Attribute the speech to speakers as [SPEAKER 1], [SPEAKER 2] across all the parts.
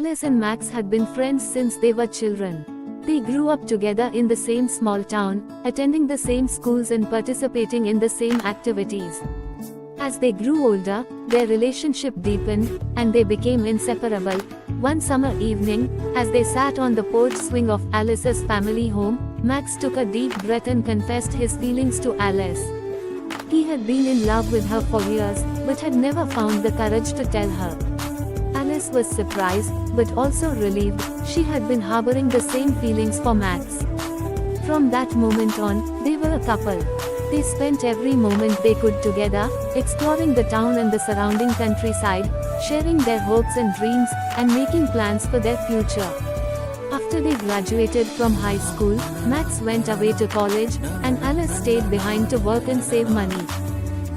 [SPEAKER 1] Alice and Max had been friends since they were children. They grew up together in the same small town, attending the same schools and participating in the same activities. As they grew older, their relationship deepened, and they became inseparable. One summer evening, as they sat on the porch swing of Alice's family home, Max took a deep breath and confessed his feelings to Alice. He had been in love with her for years, but had never found the courage to tell her. Alice was surprised, but also relieved. She had been harboring the same feelings for Max. From that moment on, they were a couple. They spent every moment they could together, exploring the town and the surrounding countryside, sharing their hopes and dreams, and making plans for their future. After they graduated from high school, Max went away to college, and Alice stayed behind to work and save money.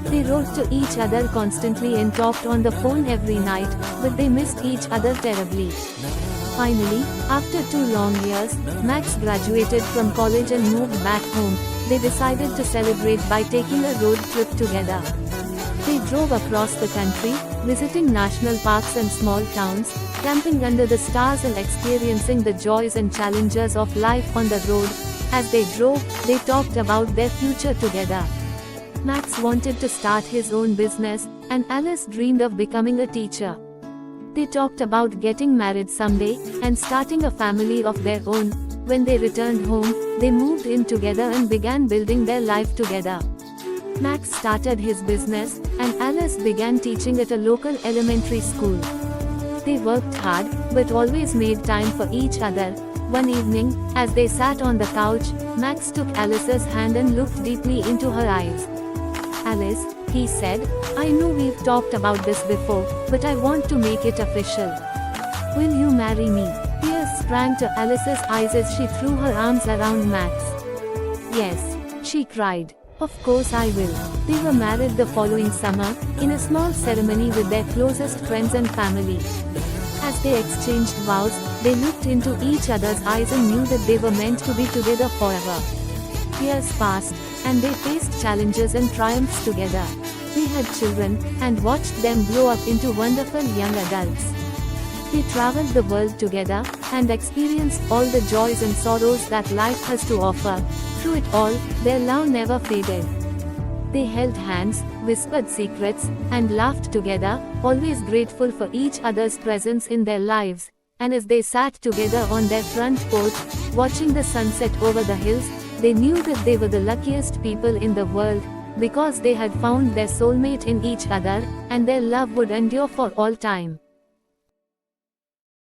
[SPEAKER 1] They wrote to each other constantly and talked on the phone every night, but they missed each other terribly. Finally, after 2 long years, Max graduated from college and moved back home. They decided to celebrate by taking a road trip together. They drove across the country, visiting national parks and small towns, camping under the stars and experiencing the joys and challenges of life on the road. As they drove, they talked about their future together. Max wanted to start his own business, and Alice dreamed of becoming a teacher. They talked about getting married someday, and starting a family of their own. When they returned home, they moved in together and began building their life together. Max started his business, and Alice began teaching at a local elementary school. They worked hard, but always made time for each other. One evening, as they sat on the couch, Max took Alice's hand and looked deeply into her eyes. "Alice," he said, "I know we've talked about this before, but I want to make it official. Will you marry me?" Tears sprang to Alice's eyes as she threw her arms around Max. "Yes," she cried. "Of course I will." They were married the following summer, in a small ceremony with their closest friends and family. As they exchanged vows, they looked into each other's eyes and knew that they were meant to be together forever. Years passed, and they faced challenges and triumphs together. They had children, and watched them grow up into wonderful young adults. They traveled the world together, and experienced all the joys and sorrows that life has to offer. Through it all, their love never faded. They held hands, whispered secrets, and laughed together, always grateful for each other's presence in their lives. And as they sat together on their front porch, watching the sunset over the hills, they knew that they were the luckiest people in the world, because they had found their soulmate in each other, and their love would endure for all time.